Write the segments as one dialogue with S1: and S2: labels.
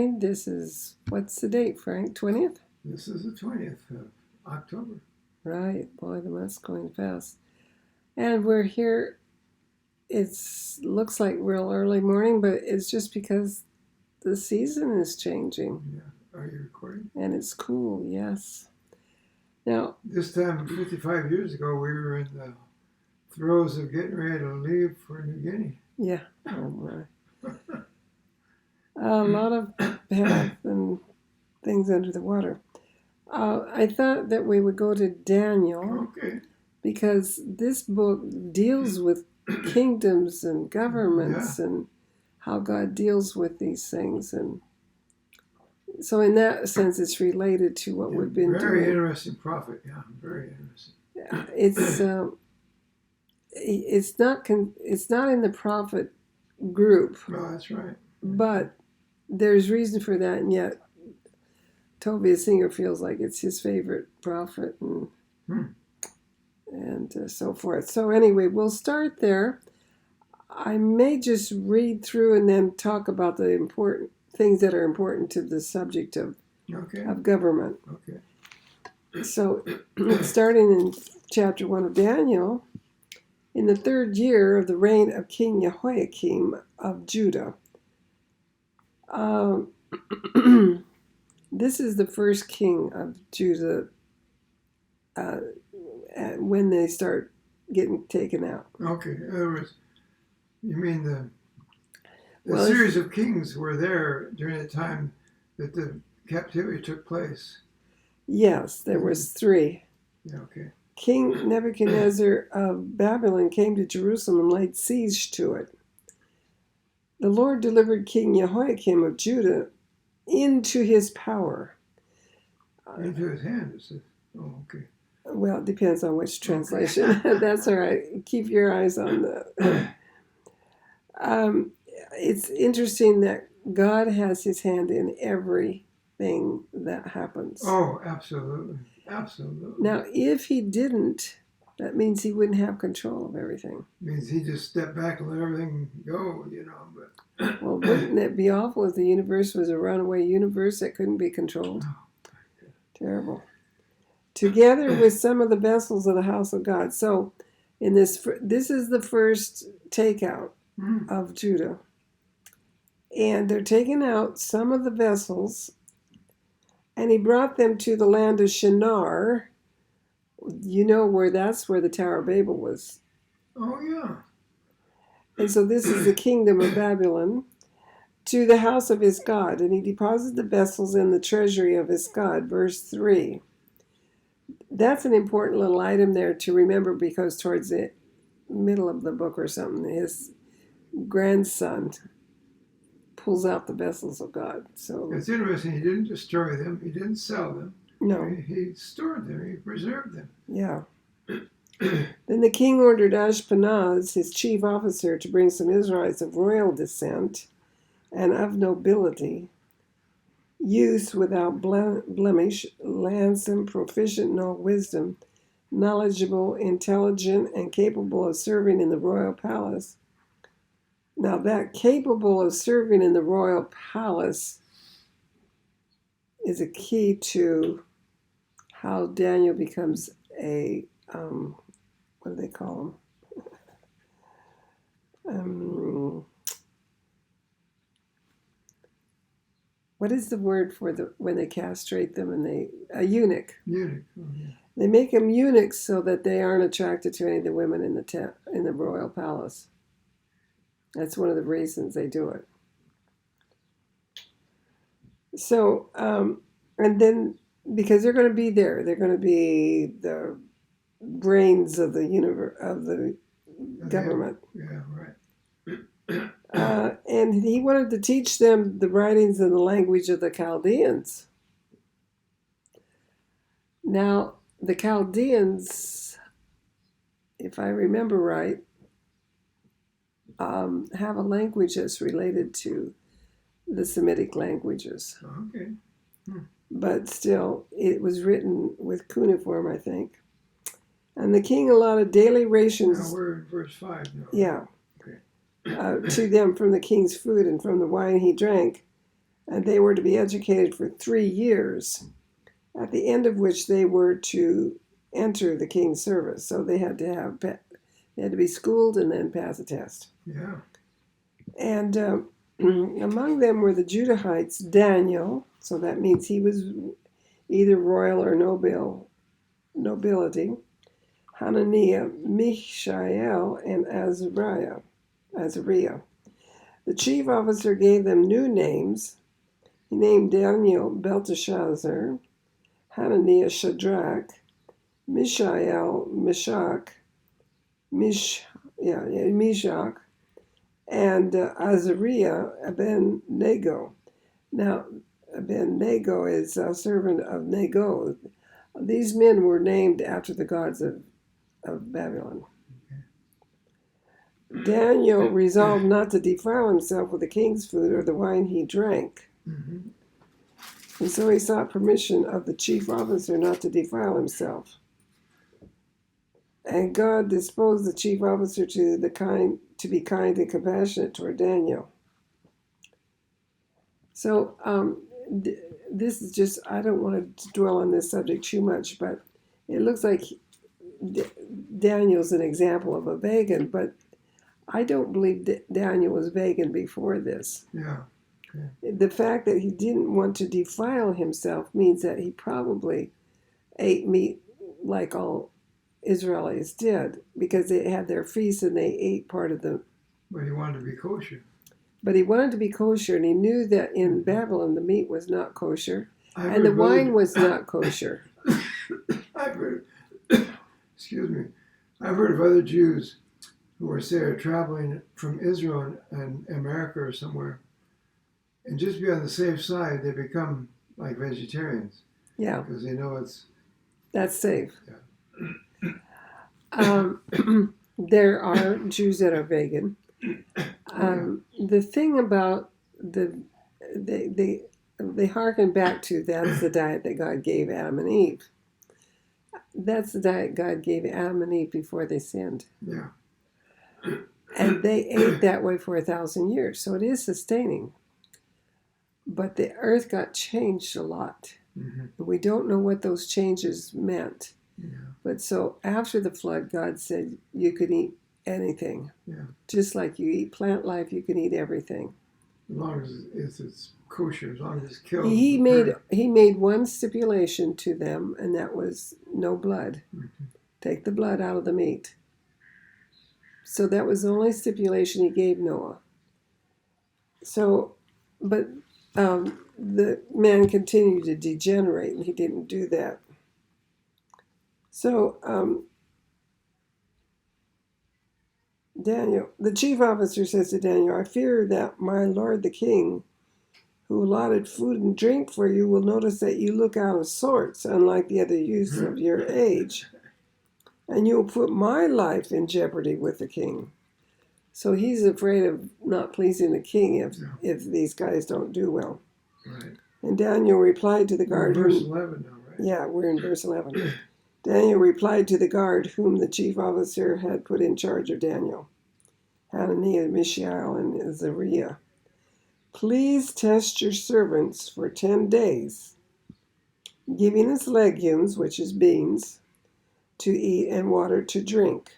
S1: This is, what's the date, Frank? 20th?
S2: This is the 20th of October.
S1: Right. Boy, the month's going fast. And we're here. It looks like real early morning, but it's just because the season is changing.
S2: Yeah. Are you recording?
S1: And it's cool, yes. Now,
S2: this time 55 years ago, we were in the throes of getting ready to leave for New Guinea.
S1: Yeah. Oh, my. A lot of path and things under the water. I thought that we would go to Daniel.
S2: Okay.
S1: Because this book deals with kingdoms and governments and how God deals with these things. And so in that sense, it's related to what we've been doing.
S2: Very interesting prophet. Yeah, very interesting.
S1: It's not in the prophet group.
S2: Oh, that's right.
S1: But there's reason for that, and yet Tobias Singer feels like it's his favorite prophet and so forth. So anyway, we'll start there. I may just read through and then talk about the important things that are important to the subject of government.
S2: Okay.
S1: So starting in chapter 1 of Daniel, in the 3rd year of the reign of King Jehoiakim of Judah. This is the first king of Judah when they start getting taken out.
S2: Okay. In other words, you mean the series of kings were there during the time that the captivity took place?
S1: Yes, there was 3.
S2: Yeah, okay.
S1: King Nebuchadnezzar of Babylon came to Jerusalem and laid siege to it. The Lord delivered King Jehoiakim of Judah into his power.
S2: Into his hand, it says. Oh, okay.
S1: Well, it depends on which translation. That's all right. Keep your eyes on that. It's interesting that God has his hand in everything that happens.
S2: Oh, absolutely. Absolutely.
S1: Now, if he didn't, that means he wouldn't have control of everything.
S2: It means he just stepped back and let everything go, But
S1: well, wouldn't it be awful if the universe was a runaway universe that couldn't be controlled?
S2: Oh,
S1: terrible. Together with some of the vessels of the house of God. So, in this is the first takeout of Judah, and they're taking out some of the vessels, and he brought them to the land of Shinar. You know that's where the Tower of Babel was.
S2: Oh, yeah.
S1: And so this is the kingdom of Babylon, to the house of his God. And he deposited the vessels in the treasury of his God. Verse 3. That's an important little item there to remember, because towards the middle of the book or something, his grandson pulls out the vessels of God. So
S2: it's interesting. He didn't destroy them. He didn't sell them.
S1: No.
S2: He stored them. He preserved them.
S1: Yeah. Then the king ordered Ashpenaz, his chief officer, to bring some Israelites of royal descent and of nobility, youths without blemish, handsome, proficient in all wisdom, knowledgeable, intelligent, and capable of serving in the royal palace. Now, that capable of serving in the royal palace is a key to how Daniel becomes a, what do they call him? What is the word for when they castrate them and a eunuch?
S2: Eunuch. Oh, yeah.
S1: They make them eunuchs so that they aren't attracted to any of the women in the royal palace. That's one of the reasons they do it. So, and then because they're going to be there, they're going to be the brains of the universe, of the government.
S2: Yeah, right.
S1: And he wanted to teach them the writings and the language of the Chaldeans. Now, the Chaldeans, if I remember right, have a language that's related to the Semitic languages.
S2: Okay.
S1: But still, it was written with cuneiform, I think. And the king allotted daily rations.
S2: Now we're in verse 5 now.
S1: Yeah.
S2: Okay.
S1: To them from the king's food and from the wine he drank. and they were to be educated for 3 years, at the end of which they were to enter the king's service. So they had to be schooled and then pass a test.
S2: Yeah.
S1: And among them were the Judahites, Daniel, so that means he was either royal or nobility, Hananiah, Mishael, and Azariah. The chief officer gave them new names. He named Daniel Belteshazzar, Hananiah Shadrach, Mishael Meshach, and Azariah Abednego. Now, Abednego is a servant of Nego. These men were named after the gods of Babylon. Daniel resolved not to defile himself with the king's food or the wine he drank.
S2: Mm-hmm.
S1: And so he sought permission of the chief officer not to defile himself. And God disposed the chief officer to be kind and compassionate toward Daniel. So this is just, I don't want to dwell on this subject too much, but it looks like Daniel's an example of a pagan, but I don't believe Daniel was pagan before this.
S2: Yeah.
S1: The fact that he didn't want to defile himself means that he probably ate meat like all Israelis did, because they had their feasts and they ate part of the.
S2: But he wanted to be kosher.
S1: But he wanted to be kosher, and he knew that in Babylon the meat was not kosher, and the wine was not kosher.
S2: I've heard, excuse me, I've heard of other Jews who were, say, traveling from Israel and America or somewhere, and just to be on the safe side, they become like vegetarians.
S1: Yeah.
S2: Because they know
S1: that's safe.
S2: Yeah.
S1: There are Jews that are vegan. The thing about they hearken back to, that's the diet that God gave Adam and Eve. That's the diet God gave Adam and Eve before they sinned.
S2: Yeah.
S1: And they ate that way for 1,000 years, so it is sustaining. But the earth got changed a lot.
S2: Mm-hmm.
S1: We don't know what those changes meant.
S2: Yeah.
S1: But so after the flood, God said you could eat anything.
S2: Yeah.
S1: Just like you eat plant life, you can eat everything.
S2: As long as it's kosher, as long as it's killed.
S1: He made one stipulation to them, and that was no blood.
S2: Mm-hmm.
S1: Take the blood out of the meat. So that was the only stipulation he gave Noah. So, but the man continued to degenerate, and he didn't do that. So Daniel, the chief officer says to Daniel, I fear that my lord the king, who allotted food and drink for you, will notice that you look out of sorts, unlike the other youths of your age, and you will put my life in jeopardy with the king. So he's afraid of not pleasing the king if these guys don't do well.
S2: Right.
S1: And Daniel replied to the guard.
S2: We're in verse 11 now, right?
S1: Yeah, we're in verse 11. Daniel replied to the guard whom the chief officer had put in charge of Daniel, Hananiah, Mishael, and Azariah. Please test your servants for 10 days, giving us legumes, which is beans, to eat and water to drink.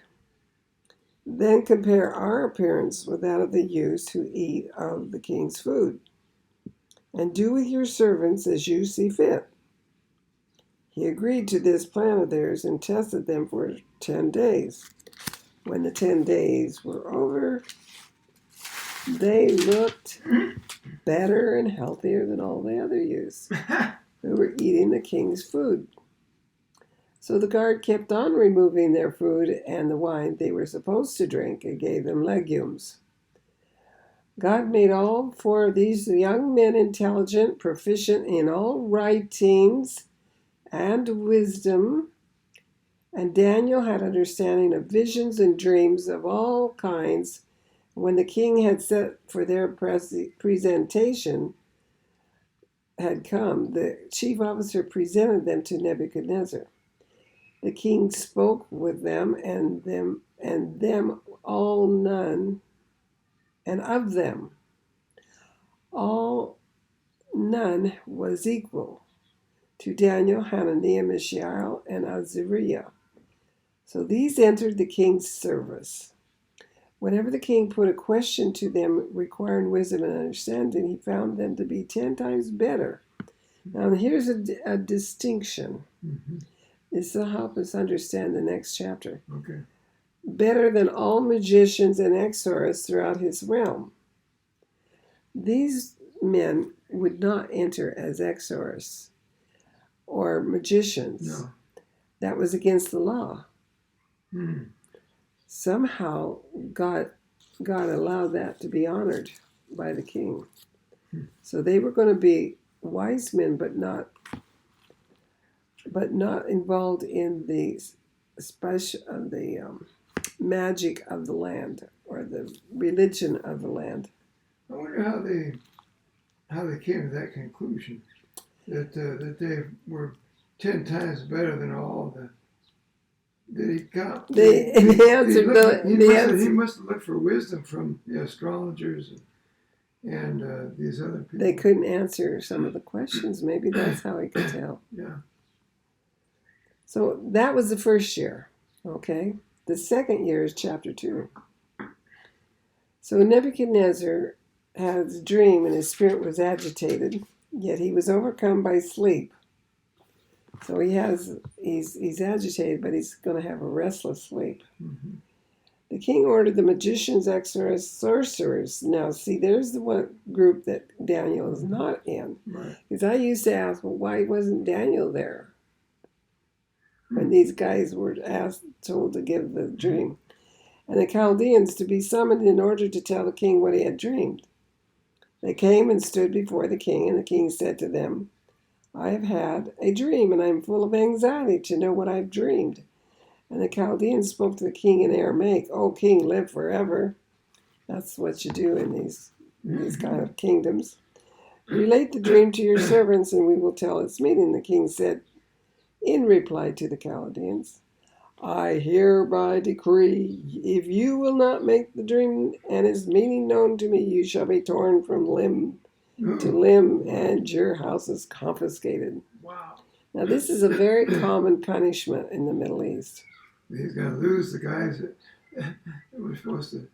S1: Then compare our appearance with that of the youths who eat of the king's food, and do with your servants as you see fit. He agreed to this plan of theirs and tested them for 10 days. When the 10 days were over, they looked better and healthier than all the other youths who were eating the king's food. So the guard kept on removing their food and the wine they were supposed to drink and gave them legumes. God made all four of these young men intelligent, proficient in all writings and wisdom, and Daniel had understanding of visions and dreams of all kinds. When the king had set for their presentation had come, the chief officer presented them to Nebuchadnezzar. The king spoke with them, and of them all none was equal to Daniel, Hananiah, Mishael, and Azariah. So these entered the king's service. Whenever the king put a question to them requiring wisdom and understanding, he found them to be 10 times better. Now, here's a distinction.
S2: Mm-hmm.
S1: This will help us understand the next chapter.
S2: Okay.
S1: Better than all magicians and exorcists throughout his realm. These men would not enter as exorcists or magicians.
S2: No.
S1: That was against the law.
S2: Mm.
S1: Somehow God allowed that to be honored by the king. So they were going to be wise men, but not involved in the magic of the land or the religion of the land.
S2: I wonder how they came to that conclusion that they were 10 times better than all the. Did he come? He must have looked for wisdom from the astrologers and these other people.
S1: They couldn't answer some of the questions. Maybe that's how he could tell.
S2: Yeah.
S1: So that was the first year. Okay. The second year is chapter 2. So Nebuchadnezzar had a dream and his spirit was agitated, yet he was overcome by sleep. So he's agitated, but he's going to have a restless sleep.
S2: Mm-hmm.
S1: The king ordered the magicians, exorcists, sorcerers. Now, see, there's the one group that Daniel is not in.
S2: Right.
S1: Because I used to ask, well, why wasn't Daniel there when these guys were told to give the dream? And the Chaldeans to be summoned in order to tell the king what he had dreamed. They came and stood before the king, and the king said to them, I have had a dream, and I am full of anxiety to know what I have dreamed. And the Chaldeans spoke to the king in Aramaic, O king, live forever. That's what you do in these kind of kingdoms. Relate the dream to your servants, and we will tell its meaning. The king said, in reply to the Chaldeans, I hereby decree, if you will not make the dream and its meaning known to me, you shall be torn from limb to limb, and your house is confiscated.
S2: Wow.
S1: Now, this is a very common punishment in the Middle East.
S2: He's going to lose the guys that were supposed to.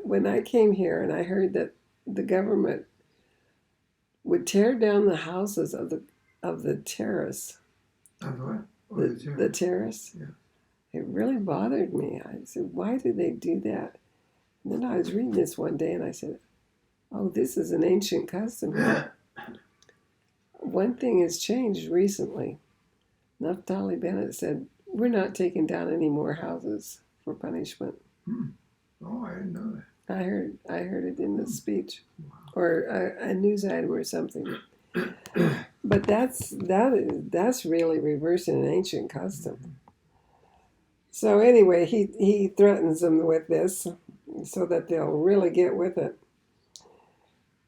S1: When I came here and I heard that the government would tear down the houses of the terrorists.
S2: Of what?
S1: The terrorists.
S2: Yeah.
S1: It really bothered me. I said, why do they do that? And then I was reading this one day and I said, oh, this is an ancient custom. One thing has changed recently. Naftali Bennett said, we're not taking down any more houses for punishment.
S2: Oh, I didn't know that.
S1: I heard it in the speech.
S2: Wow.
S1: Or a news item or something. But that's really reversing an ancient custom. So anyway, he threatens them with this so that they'll really get with it.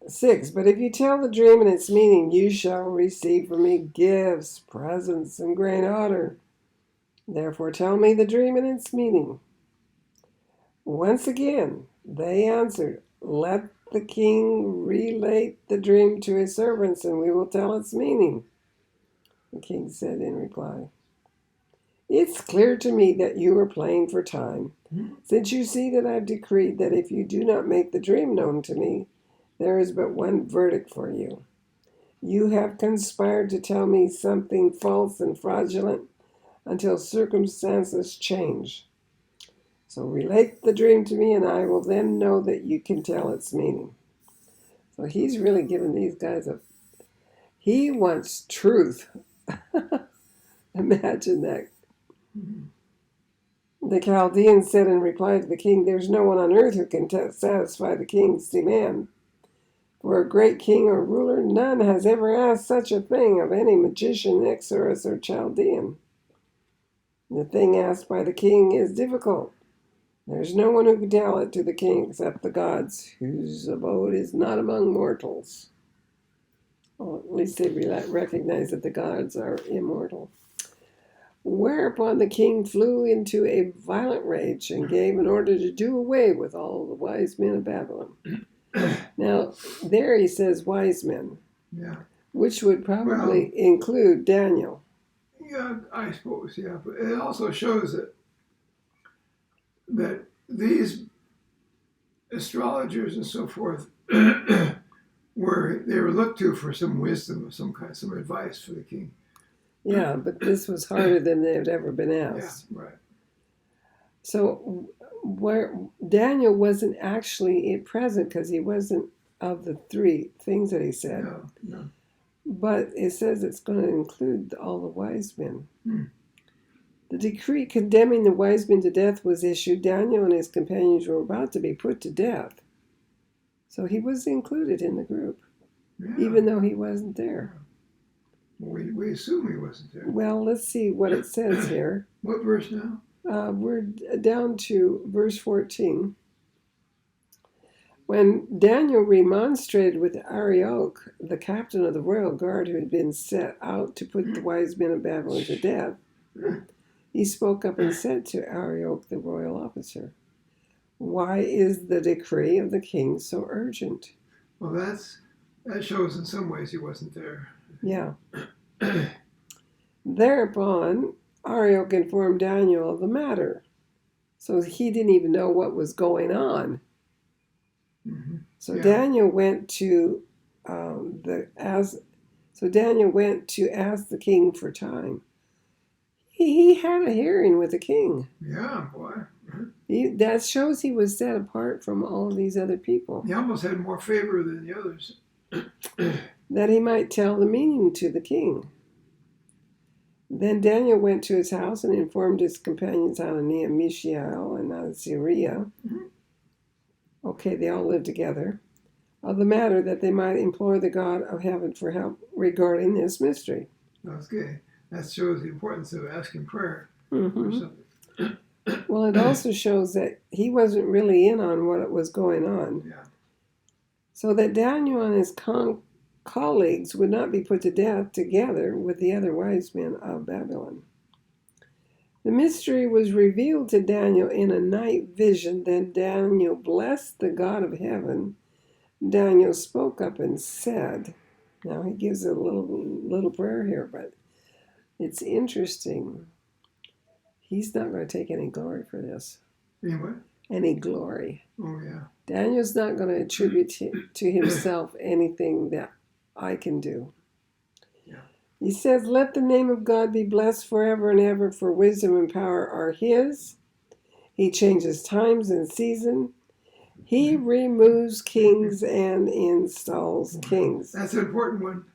S1: 6, but if you tell the dream and its meaning, you shall receive from me gifts, presents, and great honor. Therefore tell me the dream and its meaning. Once again, they answered, let the king relate the dream to his servants, and we will tell its meaning. The king said in reply, it's clear to me that you are playing for time, since you see that I've decreed that if you do not make the dream known to me, there is but one verdict for you. You have conspired to tell me something false and fraudulent until circumstances change. So relate the dream to me, and I will then know that you can tell its meaning. So he's really giving these guys he wants truth. Imagine that. The Chaldean said in reply to the king, there's no one on earth who can satisfy the king's demand. For a great king or ruler, none has ever asked such a thing of any magician, exorcist, or Chaldean. The thing asked by the king is difficult. There's no one who can tell it to the king except the gods, whose abode is not among mortals. Well, at least they recognize that the gods are immortal. Whereupon the king flew into a violent rage and gave an order to do away with all the wise men of Babylon. Now, there he says wise men,
S2: Yeah.
S1: which would probably include Daniel.
S2: Yeah, I suppose, yeah. But it also shows that these astrologers and so forth they were looked to for some wisdom of some kind, some advice for the king.
S1: Yeah, but this was harder than they'd ever been
S2: Yeah,
S1: asked.
S2: right.
S1: So where Daniel wasn't actually present because he wasn't of the three things that he said.
S2: No.
S1: But it says it's going to include all the wise men.
S2: Hmm.
S1: The decree condemning the wise men to death was issued. Daniel and his companions were about to be put to death. So he was included in the group,
S2: Yeah.
S1: even though he wasn't there.
S2: Well, we assume he wasn't there.
S1: Well, let's see what it says here.
S2: What verse now?
S1: We're down to verse 14. When Daniel remonstrated with Arioch, the captain of the royal guard who had been set out to put the wise men of Babylon to death, he spoke up and said to Arioch, the royal officer, "Why is the decree of the king so urgent?"
S2: Well, that shows in some ways he wasn't there.
S1: Yeah. Thereupon, Arioch informed Daniel of the matter. So he didn't even know what was going on.
S2: Mm-hmm.
S1: So
S2: Yeah.
S1: Daniel went to Daniel went to ask the king for time. He had a hearing with the king.
S2: Yeah, boy.
S1: That shows he was set apart from all of these other people.
S2: He almost had more favor than the others.
S1: That he might tell the meaning to the king. Then Daniel went to his house and informed his companions Hananiah, Mishael, and Azariah.
S2: Mm-hmm.
S1: Okay, they all lived together. Of the matter that they might implore the God of heaven for help regarding this mystery.
S2: That's good. That shows the importance of asking prayer
S1: Mm-hmm.
S2: for something.
S1: Well, it also shows that he wasn't really in on what was going on.
S2: Yeah.
S1: So that Daniel and his colleagues would not be put to death together with the other wise men of Babylon. The mystery was revealed to Daniel in a night vision. Then Daniel blessed the God of heaven. Daniel spoke up and said, now he gives a little prayer here, but it's interesting. He's not going to take any glory for this.
S2: Anyway.
S1: Any glory.
S2: Oh, yeah.
S1: Daniel's not going to attribute to himself anything that I can do.
S2: Yeah.
S1: He says, let the name of God be blessed forever and ever, for wisdom and power are his. He changes times and seasons. He removes kings and installs kings.
S2: That's an important one.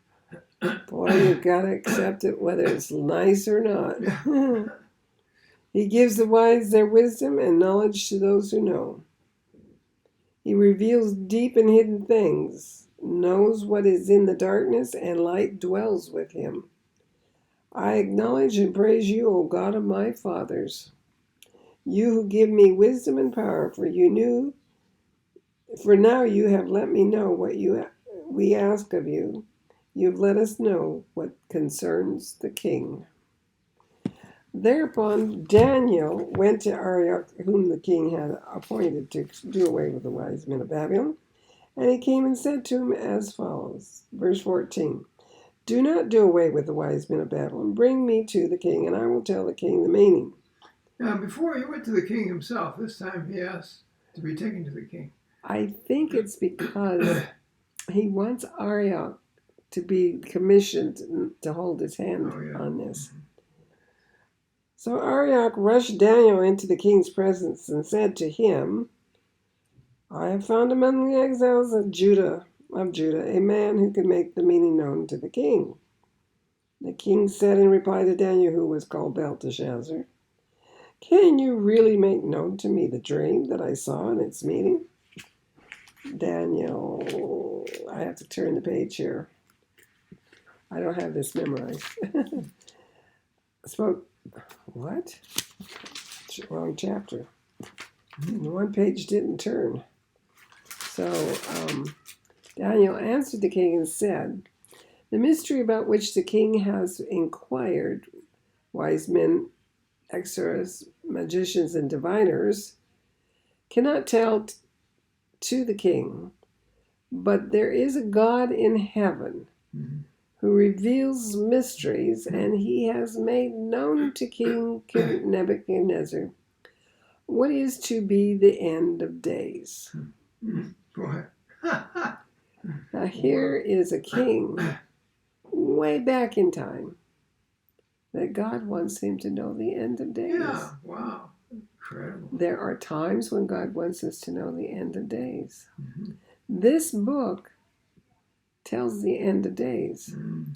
S1: Boy, you've got to accept it whether it's nice or not.
S2: Yeah.
S1: He gives the wise their wisdom and knowledge to those who know. He reveals deep and hidden things, knows what is in the darkness, and light dwells with him. I acknowledge and praise you, O God of my fathers, you who give me wisdom and power, for now you have let me know what we ask of you. You've let us know what concerns the king. Thereupon Daniel went to Arioch, whom the king had appointed to do away with the wise men of Babylon, and he came and said to him as follows, verse 14, do not do away with the wise men of Babylon. Bring me to the king, and I will tell the king the meaning.
S2: Now, before he went to the king himself, this time he asked to be taken to the king.
S1: I think it's because he wants Arioch to be commissioned to hold his hand on this. So Arioch rushed Daniel into the king's presence and said to him, I have found among the exiles of Judah a man who can make the meaning known to the king. The king said in reply to Daniel, who was called Belteshazzar, can you really make known to me the dream that I saw in its meaning? Daniel, I have to turn the page here. I don't have this memorized. What? Wrong chapter. One page didn't turn. So Daniel answered the king and said, the mystery about which the king has inquired, wise men, exorcists, magicians, and diviners, cannot tell to the king, But there is a God in heaven
S2: Mhm.
S1: who reveals mysteries, and he has made known to King Nebuchadnezzar what is to be the end of days.
S2: Boy.
S1: Now, here is a king way back in time that God wants him to know the end of days.
S2: Yeah, wow. Incredible.
S1: There are times when God wants us to know the end of days.
S2: Mm-hmm.
S1: This book tells the end of days.
S2: Mm-hmm.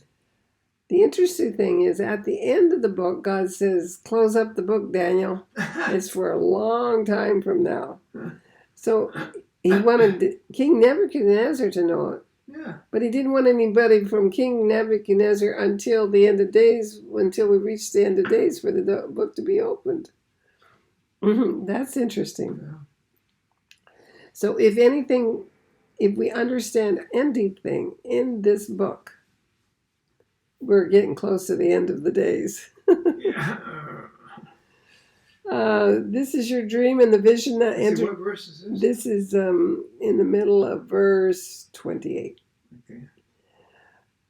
S1: The interesting thing is, at the end of the book, God says, close up the book, Daniel. It's for a long time from now. So he wanted King Nebuchadnezzar to know it.
S2: Yeah.
S1: But he didn't want anybody from King Nebuchadnezzar until the end of days, until we reach the end of days for the book to be opened. That's interesting.
S2: Yeah.
S1: So if anything, if we understand anything in this book, we're getting close to the end of the days.
S2: Yeah.
S1: This is your dream and the vision that
S2: See,
S1: entered.
S2: what verse is this?
S1: This is in the middle of verse 28.
S2: Okay.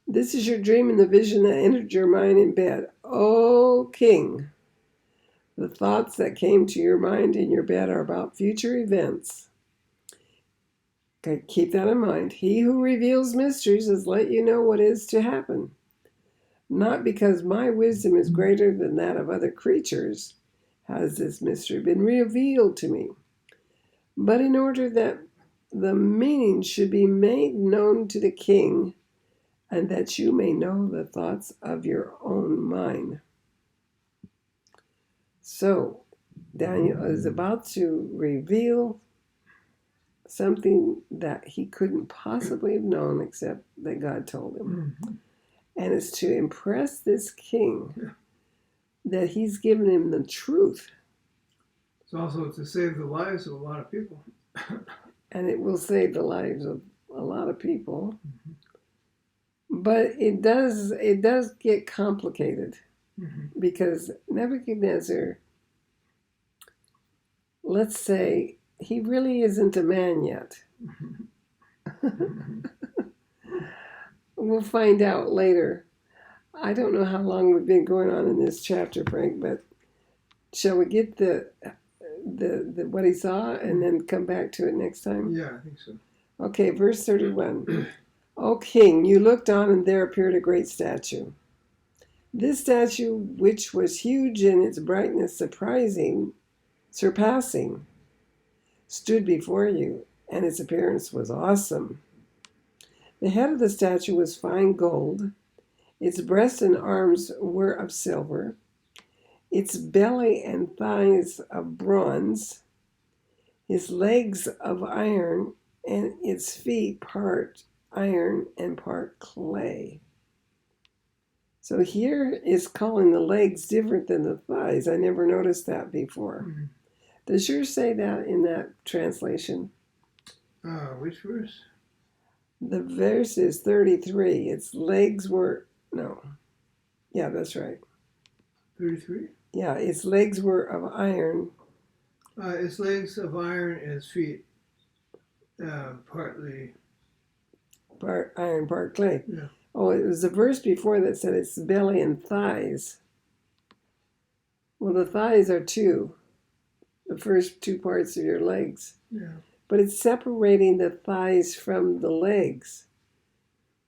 S1: This is your dream and the vision that entered your mind in bed. O King, the thoughts that came to your mind in your bed are about future events. Okay, keep that in mind. He who reveals mysteries has let you know what is to happen. Not because my wisdom is greater than that of other creatures has this mystery been revealed to me, but in order that the meaning should be made known to the king, and that you may know the thoughts of your own mind. So, Daniel is about to reveal something that he couldn't possibly have known except that God told him.
S2: Mm-hmm.
S1: And it's to impress this king that he's given him the truth.
S2: It's also to save the lives of a lot of people.
S1: And it will save the lives of a lot of people. But it does get complicated, because Nebuchadnezzar, let's say, he really isn't a man yet. We'll find out later. I don't know how long we've been going on in this chapter, Frank, but shall we get the what he saw and then come back to it next time?
S2: Yeah, I think so.
S1: Okay, verse 31. O king, you looked on, and there appeared a great statue. This statue, which was huge in its brightness, surpassing, stood before you, and its appearance was awesome. The head of the statue was fine gold. Its breast and arms were of silver. Its belly and thighs of bronze. His legs of iron, and its feet part iron and part clay. So here is calling the legs different than the thighs. I never noticed that before.
S2: Mm-hmm.
S1: Does yours say that in that translation?
S2: Which verse?
S1: The verse is 33. Its legs were, no. Yeah, that's right.
S2: 33?
S1: Yeah, its legs were of iron.
S2: Its legs of iron and its feet partly.
S1: Part iron, part clay.
S2: Yeah.
S1: Oh, it was the verse before that said its belly and thighs. Well, the thighs are two, the first two parts of your legs.
S2: Yeah.
S1: But it's separating the thighs from the legs.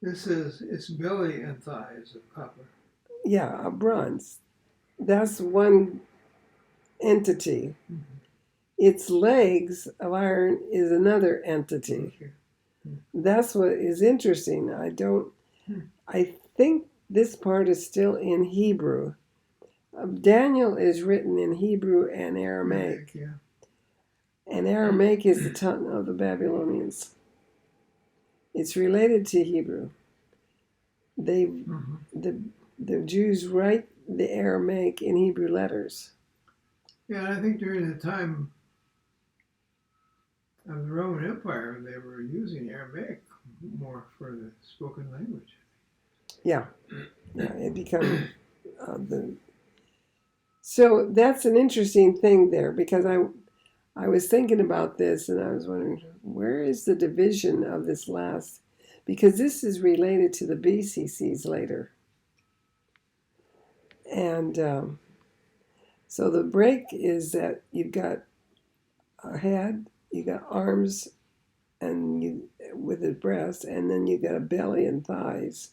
S2: This is its belly and thighs of copper.
S1: Yeah, a bronze. That's one entity.
S2: Mm-hmm.
S1: Its legs of iron is another entity.
S2: Okay.
S1: That's what is interesting. I think this part is still in Hebrew. Daniel is written in Hebrew and Aramaic.
S2: Yeah.
S1: And Aramaic is the tongue of the Babylonians. It's related to Hebrew. The Jews write the Aramaic in Hebrew letters.
S2: Yeah, and I think during the time of the Roman Empire, they were using Aramaic more for the spoken language.
S1: Yeah, it became So that's an interesting thing there, because I was thinking about this and I was wondering, where is the division of this last? Because this is related to the BCCs later. And so the break is that you've got a head, you got arms, and you with the breast, and then you got a belly and thighs,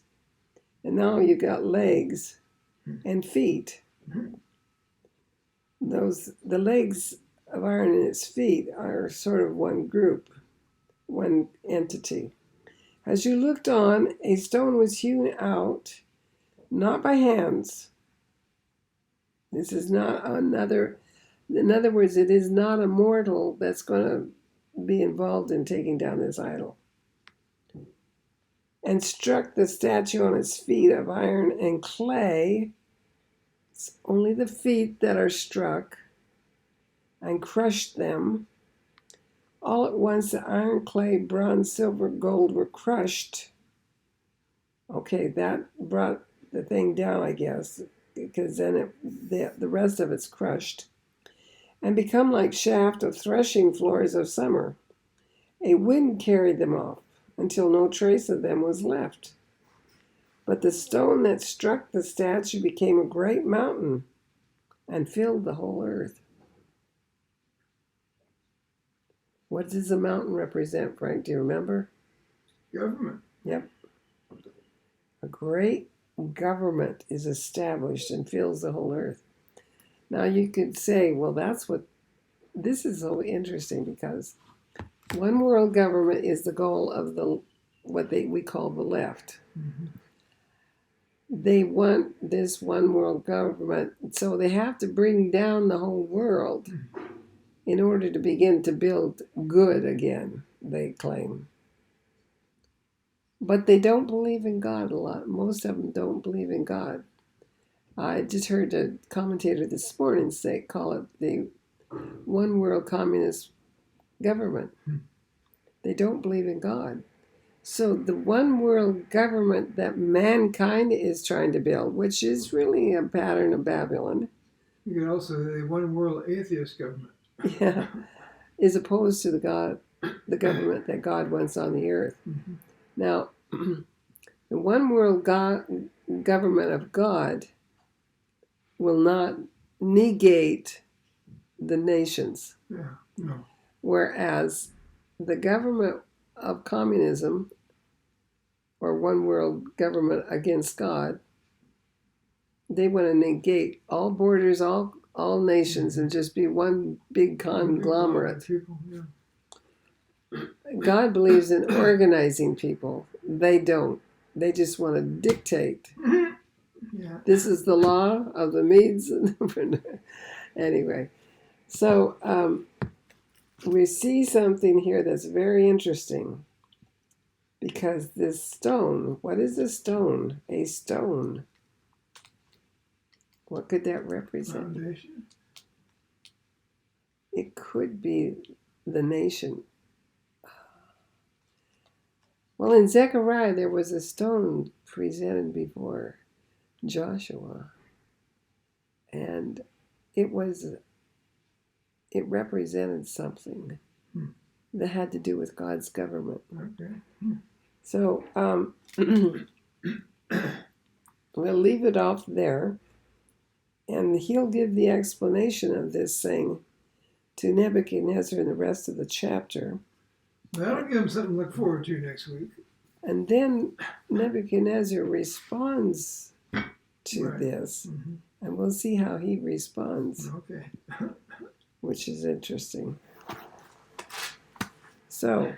S1: and now you got legs and feet. The legs of iron and its feet are sort of one group, one entity. As you looked on, a stone was hewn out, not by hands. This is not another. In other words, it is not a mortal that's going to be involved in taking down this idol. And struck the statue on its feet of iron and clay. It's only the feet that are struck, and crushed them. All at once, the iron, clay, bronze, silver, gold were crushed. Okay, that brought the thing down, I guess, because then the rest of it's crushed. And become like shaft of threshing floors of summer. A wind carried them off until no trace of them was left. But the stone that struck the statue became a great mountain and filled the whole earth. What does the mountain represent, Frank? Do you remember?
S2: Government.
S1: Yep. A great government is established and fills the whole earth. Now you could say, well, this is so interesting because one world government is the goal of we call the left.
S2: Mm-hmm.
S1: They want this one world government, so they have to bring down the whole world in order to begin to build good again, they claim. But they don't believe in God a lot. Most of them don't believe in God. I just heard a commentator this morning call it the one world communist government. They don't believe in God. So the one world government that mankind is trying to build, which is really a pattern of Babylon.
S2: You could also say one world atheist government.
S1: Yeah, is opposed to the government that God wants on the earth.
S2: Mm-hmm.
S1: Now, the one world government of God will not negate the nations.
S2: Yeah, no.
S1: Whereas the government of communism or one world government against God, they want to negate all borders, all nations, and just be one big conglomerate.
S2: People, yeah.
S1: God believes in organizing people. They don't. They just want to dictate.
S2: Yeah.
S1: This is the law of the Medes. Anyway, so we see something here that's very interesting. Because this stone, what is a stone? A stone. What could that represent?
S2: Foundation.
S1: It could be the nation. Well, in Zechariah, there was a stone presented before Joshua. And it represented something that had to do with God's government.
S2: Okay.
S1: So we'll leave it off there. And he'll give the explanation of this thing to Nebuchadnezzar in the rest of the chapter.
S2: That'll give him something to look forward to next week.
S1: And then Nebuchadnezzar responds to
S2: Right.
S1: this.
S2: Mm-hmm.
S1: And we'll see how he responds,
S2: Okay.
S1: which is interesting. So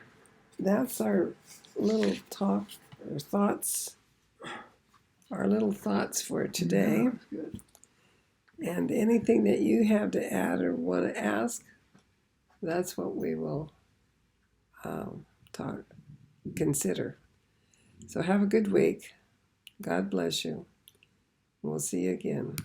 S1: that's our little talk or thoughts, our little thoughts for today.
S2: Yeah, that's good.
S1: And anything that you have to add or want to ask, that's what we will consider. So have a good week. God bless you. We'll see you again.